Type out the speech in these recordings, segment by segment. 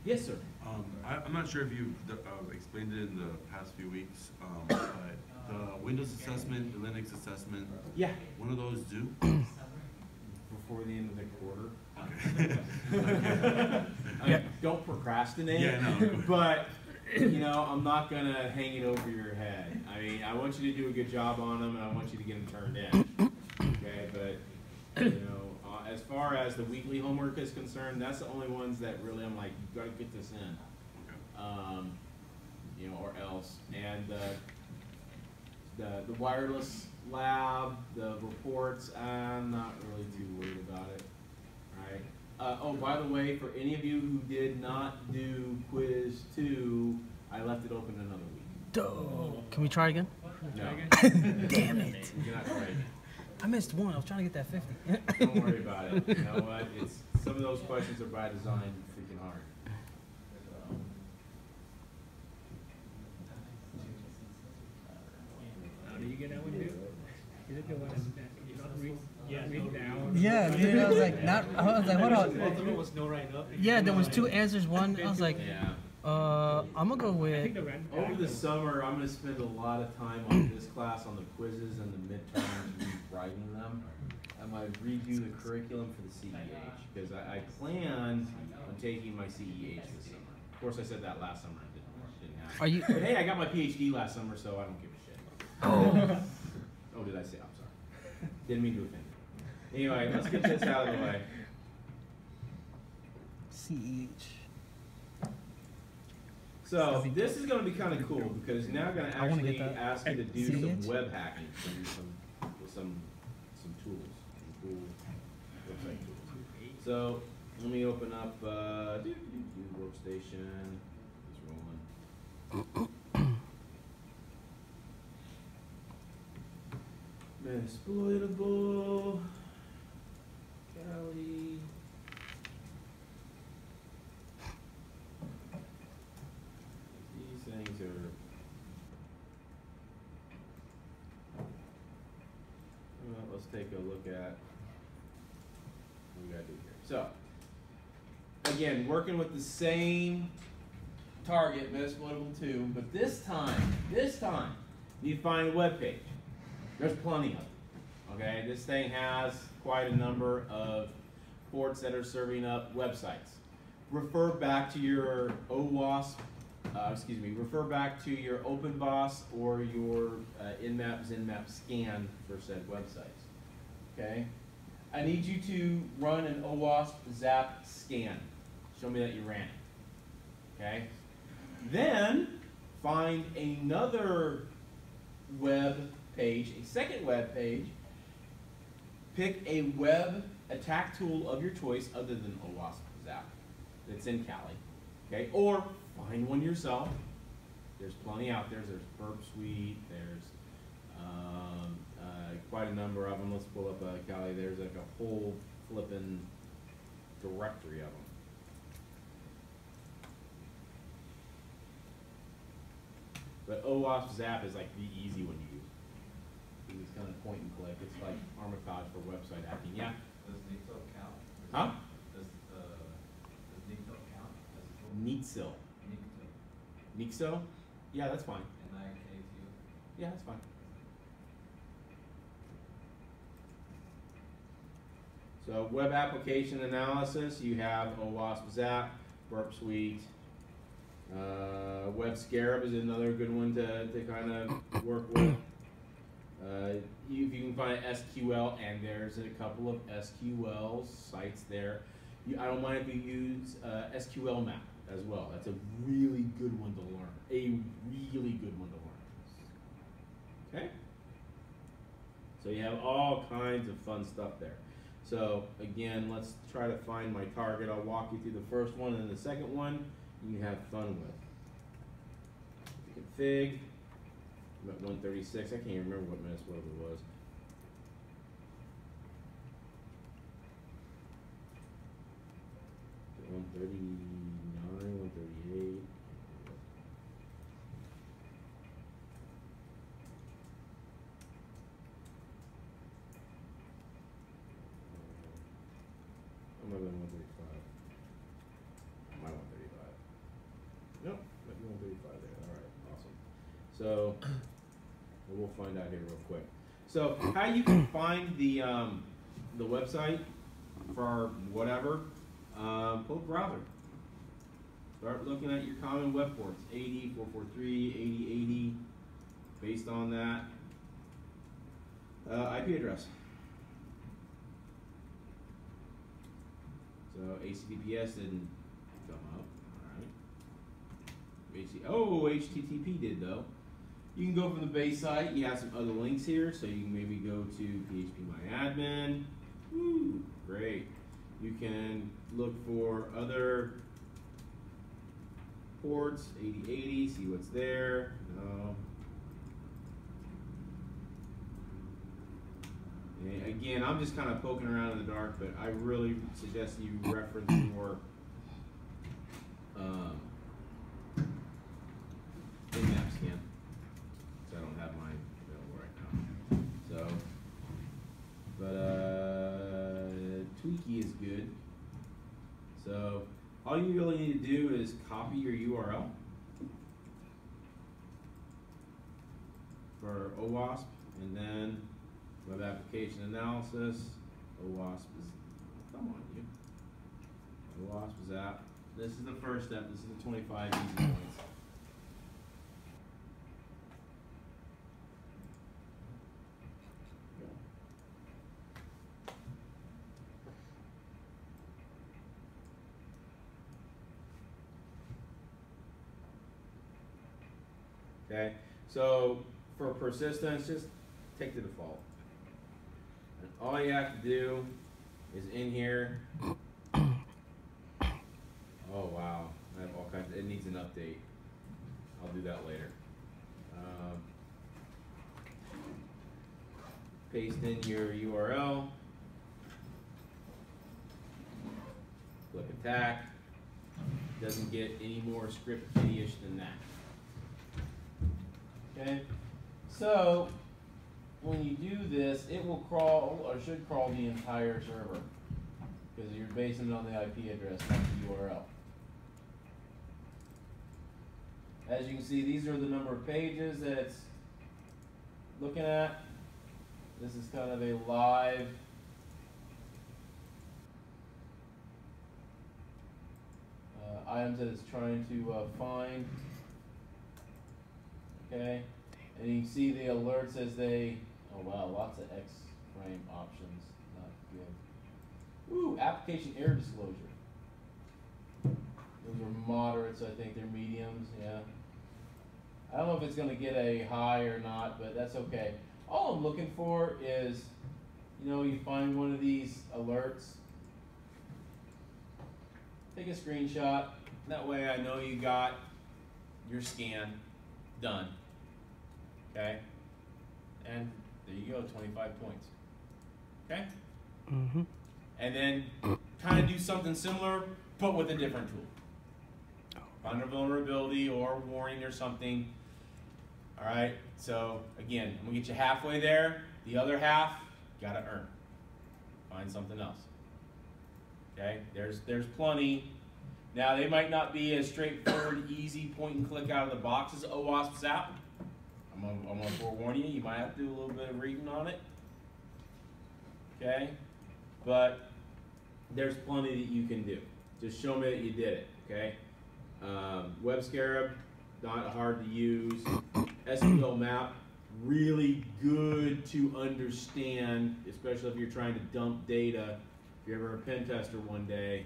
Yes, sir. I'm not sure if you've explained it in the past few weeks, but the Windows assessment, the Linux assessment, Yeah. one of those due? Before the end of the quarter. Okay. Okay. Don't procrastinate. Yeah, no. But you know, I'm not gonna hang it over your head. I mean, I want you to do a good job on them, and I want you to get them turned in. Okay, but you know, as far as the weekly homework is concerned, that's the only ones that really I'm like, you got to get this in. Okay. You know, or else. And the wireless lab, the reports, I'm not really too worried about it. Right. Oh, by the way, for any of you who did not do quiz 2, I left it open another week. Duh. Can we try again? No. Damn it. You're not ready. I missed one. I was trying to get that 50. Don't worry about it. You know what? It's some of those questions are by design freaking hard. How do you get that one, dude? Is it the one that you don't read down? Yeah, dude. I was like, hold on. Both of it was no right up. Yeah, there was 2 answers. One, I was like, Yeah. I'm gonna go with. Over the summer, I'm going to spend a lot of time on this class, on the quizzes and the midterms, writing them. I might redo the curriculum for the CEH, because I plan on taking my CEH this summer. Of course, I said that last summer. It didn't happen. Are you? But hey, I got my PhD last summer, so I don't give a shit. Oh. Oh, did I say? I'm sorry. Didn't mean to offend you. Anyway, let's get this out of the way. CEH. So this is going to be kind of cool because now I'm going to actually ask you to do some CEH? web hacking with some tools, some cool website tools. So let me open up workstation. It's rolling. Exploitable. Cali. These things are. Well, let's take a look at what we gotta do here. So, again, working with the same target, Metasploitable 2, but this time, you find a web page. There's plenty of them. Okay, this thing has quite a number of ports that are serving up websites. Refer back to your OWASP, refer back to your OpenBOS or your Nmap, Zenmap scan for said websites. Okay, I need you to run an OWASP zap scan. Show me that you ran it. Okay, then find another web page, a second web page. Pick a web attack tool of your choice other than OWASP Zap that's in Kali, okay? Or find one yourself. There's plenty out there. There's Burp Suite. There's quite a number of them. Let's pull up Kali. There's like a whole flippin' directory of them. But OWASP Zap is like the easy one to use. It's kind of point and click. It's like Armitage for website hacking. Yeah? Does Neatsil count? Huh? Does Neatsil count as a tool? Neatsil. Neatsil. Nixo? Yeah, that's fine. N-I-K-T-O. Yeah, that's fine. So web application analysis, you have OWASP Zap, Burp Suite. Web Scarab is another good one to kind of work with. If you can find SQL, and there's a couple of SQL sites there. I don't mind if you use SQL Map as well. That's a really good one to learn. A really good one to learn. Okay? So you have all kinds of fun stuff there. So again, let's try to find my target. I'll walk you through the first one and the second one you can have fun with. Config. I'm at 136. I can't even remember what Metasploitable was. At 139, 138. I might have been 135. My 135. Nope, might be 135 there. All right, awesome. So we'll find out here real quick. So how you can find the website for whatever, pull up browser. Start looking at your common web ports, 80, 443, 8080, based on that IP address. So HTTPS didn't come up, all right. HTTP did though. You can go from the base site, you have some other links here, so you can maybe go to phpMyAdmin, woo, great. You can look for other ports, 8080, see what's there. And again, I'm just kind of poking around in the dark, but I really suggest you reference more in-map scan. So I don't have mine available right now. So, but Tweaky is good. So all you really need to do is copy your URL for OWASP, and then web application analysis. OWASP is, come on you. OWASP is out. This is the first step. This is the 25 easy points. Okay, so for persistence, just take the default. And all you have to do is in here. Oh wow, I have all kinds. It needs an update. I'll do that later. Paste in your URL. Click attack. Doesn't get any more script kiddie-ish than that. Okay, so when you do this, it will crawl, or should crawl the entire server, because you're basing it on the IP address, not the URL. As you can see, these are the number of pages that it's looking at. This is kind of a live items that it's trying to find. Okay, and you can see the alerts as they, oh wow, lots of X-frame options, not good. Ooh, application error disclosure. Those are moderates, I think they're mediums, yeah. I don't know if it's gonna get a high or not, but that's okay. All I'm looking for is, you know, you find one of these alerts, take a screenshot, that way I know you got your scan done. Okay, and there you go, 25 points. Okay, and then kind of do something similar, but with a different tool. Find a vulnerability or warning or something. All right, so again, I'm gonna get you halfway there. The other half, gotta earn. Find something else. Okay, there's plenty. Now they might not be as straightforward, easy point and click out of the box as OWASP's app. I'm gonna forewarn you, you might have to do a little bit of reading on it. Okay, but there's plenty that you can do. Just show me that you did it. Okay, Web Scarab, not hard to use. SQL map, really good to understand, especially if you're trying to dump data. If you're ever a pen tester one day,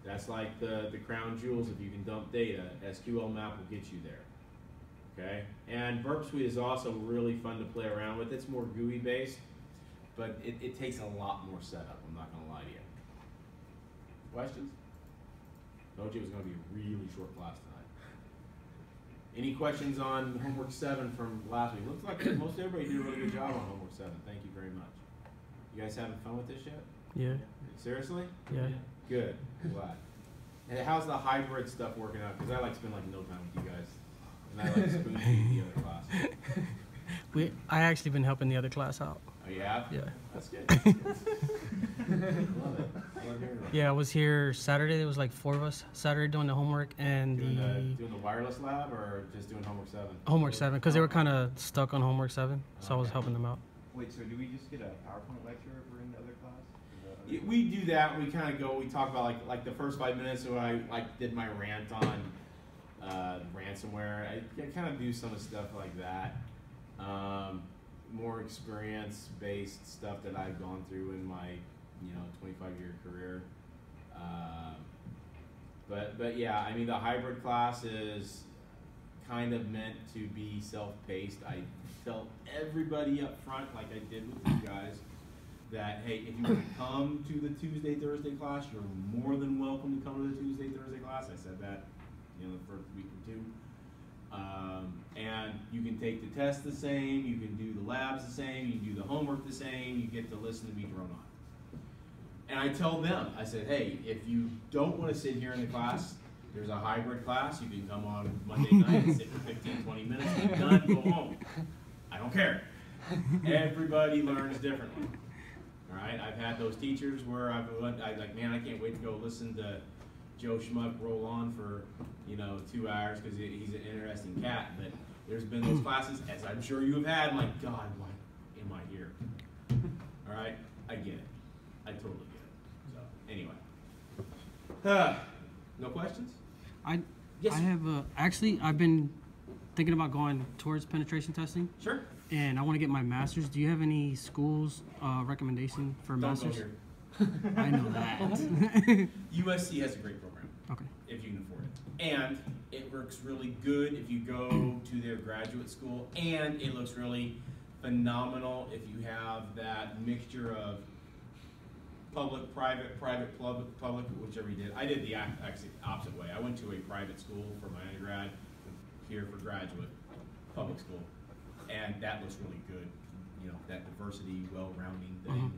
that's like the crown jewels. If you can dump data, SQL map will get you there. Okay, and Burp Suite is also really fun to play around with. It's more GUI based, but it takes a lot more setup. I'm not gonna lie to you. Questions? Told you it was gonna be a really short class tonight. Any questions on homework 7 from last week? Looks like most everybody did a really good job on homework 7. Thank you very much. You guys having fun with this yet? Yeah. Seriously? Yeah. Good. I'm glad. And how's the hybrid stuff working out? Because I like to spend like no time with you guys. And I like to spoon feed the other class. I actually been helping the other class out. Oh, you have? Yeah. That's good. That's good. Love it. Love hearing that. Yeah, I was here Saturday. There was like 4 of us Saturday doing the homework and Doing the wireless lab or just doing homework 7? homework 7 because they were kind of stuck on homework 7, so I was helping them out. Wait, so do we just get a PowerPoint lecture if we're in the other class? Is that- We do that. We kind of go. We talk about like the first 5 minutes where I did my rant on ransomware. I kind of do some of the stuff like that. More experience-based stuff that I've gone through in my 25-year career. But yeah, I mean the hybrid class is kind of meant to be self-paced. I tell everybody up front, like I did with you guys, that hey, if you want to come to the Tuesday, Thursday class, you're more than welcome to come to the Tuesday, Thursday class. I said that, the first week or two. And you can take the test the same, you can do the labs the same, you can do the homework the same, you get to listen to me drone on. And I tell them, I said, hey, if you don't want to sit here in the class, there's a hybrid class, you can come on Monday night and sit for 15, 20 minutes, get done, go home. I don't care. Everybody learns differently. All right, I've had those teachers where I'm like, man, I can't wait to go listen to Joe Schmuck roll on for 2 hours because he's an interesting cat. But there's been those classes, as I'm sure you have had. My God, why am I here? All right, I get it. I totally get it. So anyway, no questions? Yes, I sir. have actually I've been thinking about going towards penetration testing, Sure. and I want to get my master's. Do you have any schools recommendation for Don't go masters? here. I know that. USC has a great program. Okay. If you can afford it. And it works really good if you go to their graduate school, and it looks really phenomenal if you have that mixture of public, private, public, whichever you did. I did the actually opposite way. I went to a private school for my undergrad, here for graduate, public school, and that looks really good. That diversity, well-rounding thing,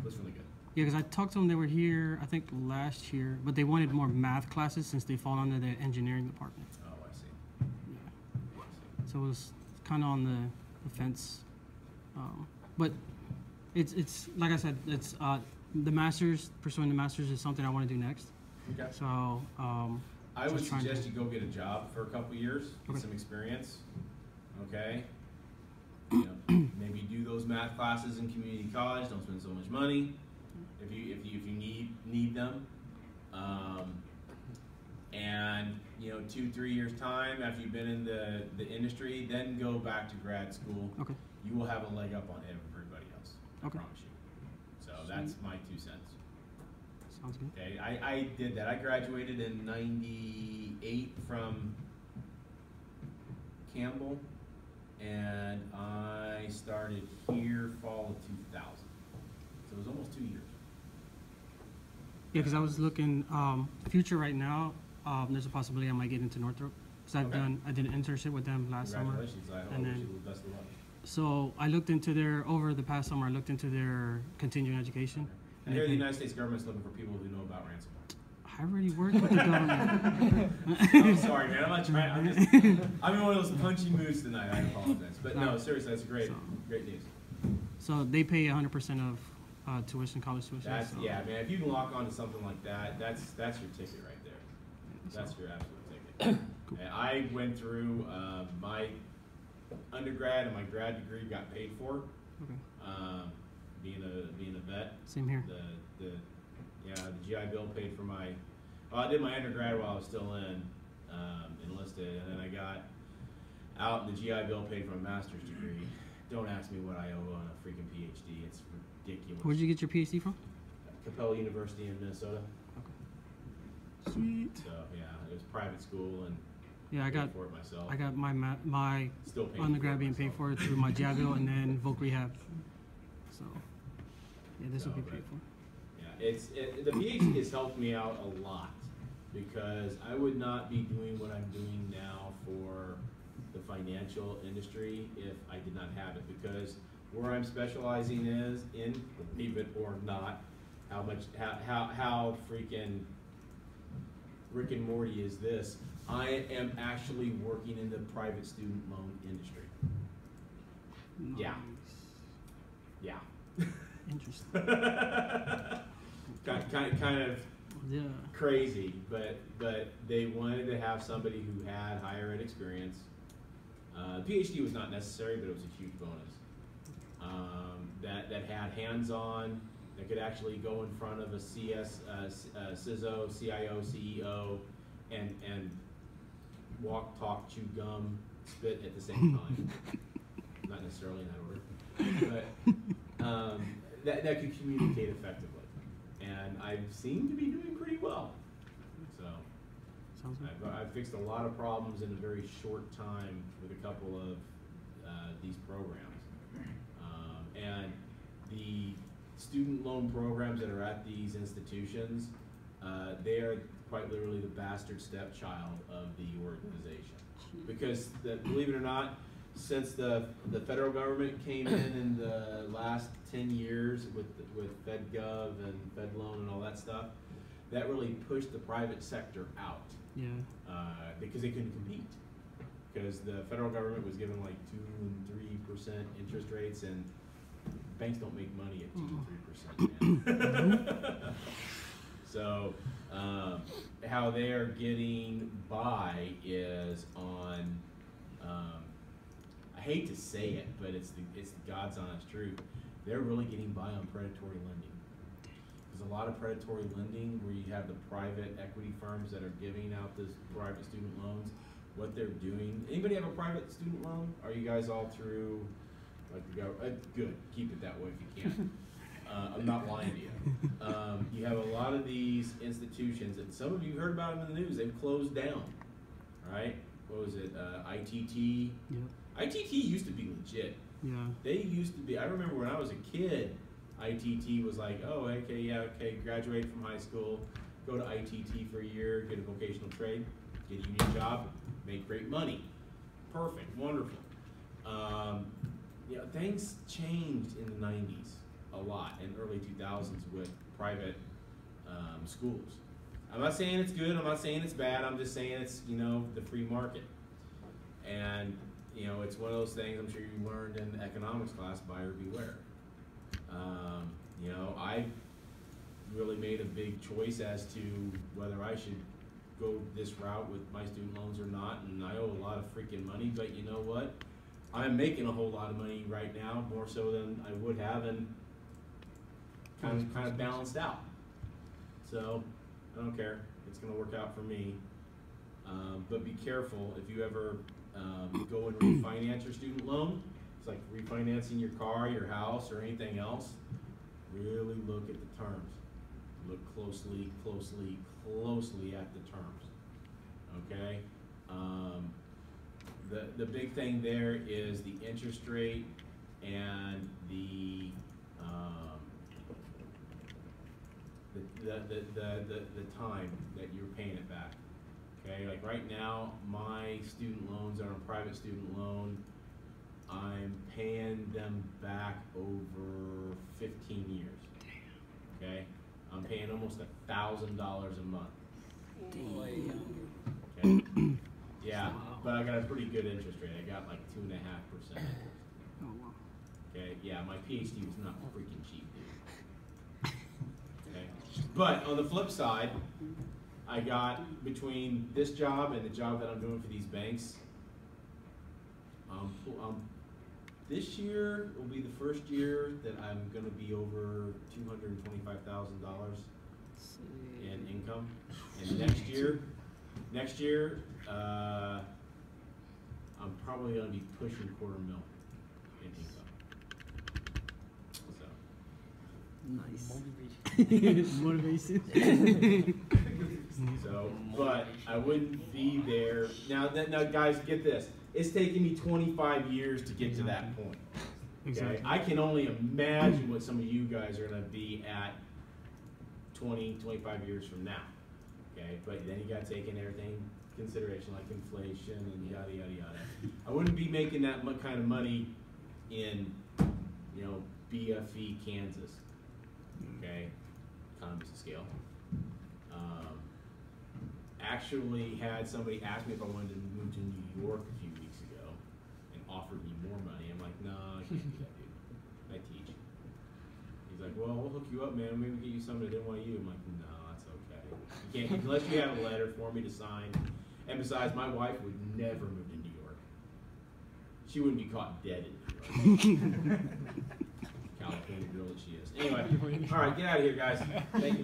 looks really good. Yeah, because I talked to them. They were here, I think, last year, but they wanted more math classes since they fall under the engineering department. Oh, I see. Yeah. So it was kind of on the fence, but it's like I said, it's the masters. Pursuing the masters is something I want to do next. Okay. So I would just trying suggest to- you go get a job for a couple years, get Okay. some experience. Okay. Maybe do those math classes in community college. Don't spend so much money if you need them. And 2-3 years time after you've been in the industry, then go back to grad school. Okay. You will have a leg up on everybody else. I Okay. promise you. So that's my 2 cents. Sounds good. Okay, I did that. I graduated in '98 from Campbell, and I started here fall of 2000. So it was almost 2 years. Yeah, because I was looking future right now. There's a possibility I might get into Northrop because Okay. I did an internship with them last summer. Congratulations. I And wish then- you the best of luck. So I looked into over the past summer. I looked into their continuing education. I hear the United States government's looking for people who know about ransomware. I already worked with the government. I'm sorry, man. I'm not trying. I'm in one of those punchy moods tonight. I apologize. But no, seriously, that's great news. So they pay 100% of tuition, college tuition. That's so. yeah, man. If you can lock on to something like that, that's your ticket right there. That's your absolute ticket. Cool. And I went through my undergrad and my grad degree got paid for. Okay. Being a vet, Same here. the GI Bill paid for my. Well, I did my undergrad while I was still enlisted, and then I got out, and the GI Bill paid for my master's degree. Don't ask me what I owe on a freaking PhD. It's ridiculous. Where'd you get your PhD from? Capella University in Minnesota. Sweet. So yeah, it was private school and Yeah, I paid got for it myself. my Still paying undergrad for it being paid myself. for through my GI Bill and then Voc Rehab. So yeah, this will be So, paid for. Yeah, the PhD has helped me out a lot because I would not be doing what I'm doing now for the financial industry if I did not have it, because where I'm specializing is in, believe it or not, how freaking Rick and Morty is this. I am actually working in the private student loan industry. Yeah. Yeah. Interesting. kind of Yeah. crazy, but they wanted to have somebody who had higher ed experience. PhD was not necessary, but it was a huge bonus. That had hands-on, that could actually go in front of a CS, CISO, CIO, CEO, and walk, talk, chew gum, spit at the same time. Not necessarily in that order, but that could communicate effectively. And I seem to be doing pretty well. So Sounds good. I've fixed a lot of problems in a very short time with a couple of these programs. And the student loan programs that are at these institutions, they are quite literally the bastard stepchild of the organization. Because believe it or not, since the federal government came in the last 10 years with FedGov and FedLoan and all that stuff, that really pushed the private sector out. Yeah. Because they couldn't compete. Because the federal government was giving like 2 and 3% interest rates, and banks don't make money at 2 and 3%. So how they are getting by is on, I hate to say it, but it's the God's honest truth. They're really getting by on predatory lending. There's a lot of predatory lending where you have the private equity firms that are giving out this private student loans. What they're doing. Anybody have a private student loan? Are you guys all through like the government? Good. Keep it that way if you can. I'm not lying to you. You have a lot of these institutions, and some of you heard about them in the news. They've closed down. Right? What was it? ITT. Yep. ITT used to be legit. Yeah. They used to be. I remember when I was a kid, ITT was like, oh, okay, yeah, okay, graduate from high school, go to ITT for a year, get a vocational trade, get a union job, make great money. Perfect, wonderful. Things changed in the 90s a lot, in early 2000s with private schools. I'm not saying it's good, I'm not saying it's bad, I'm just saying it's, the free market. And, it's one of those things I'm sure you learned in economics class, buyer beware. I really made a big choice as to whether I should go this route with my student loans or not, and I owe a lot of freaking money, but you know what? I'm making a whole lot of money right now, more so than I would have, and kind of balanced out. So, I don't care. It's going to work out for me. But be careful if you ever go and refinance your student loan. It's like refinancing your car, your house, or anything else. Really look at the terms. Look closely at the terms. Okay? The big thing there is the interest rate and the time that you're paying it back. Okay, like right now, my student loans are a private student loan. I'm paying them back over 15 years. Okay, I'm paying almost $1,000 a month. Okay, yeah, but I got a pretty good interest rate. I got like 2.5%. Oh wow. Okay, yeah, my PhD was not freaking cheap, dude. Okay, but on the flip side, I got between this job and the job that I'm doing for these banks. This year will be the first year that I'm going to be over $225,000 in income, and next year, I'm probably going to be pushing $250,000 in income. So. Nice. Motivation. So, but I wouldn't be there. Now, guys, get this. It's taken me 25 years to get to that point. Okay? Exactly. I can only imagine what some of you guys are going to be at 20, 25 years from now. Okay, but then you got to take in everything consideration, like inflation and yada yada yada. I wouldn't be making that kind of money in, BFE, Kansas. Okay, economies of scale. Actually had somebody ask me if I wanted to move to New York a few weeks ago and offered me more money. I'm like, no, I can't do that, dude. I teach. well, we'll hook you up, man. Maybe get you something at NYU. I'm like, no, that's okay. You can't, unless you have a letter for me to sign. And besides, my wife would never move to New York. She wouldn't be caught dead in New York. California girl that she is. Anyway, all right, get out of here, guys. Thank you.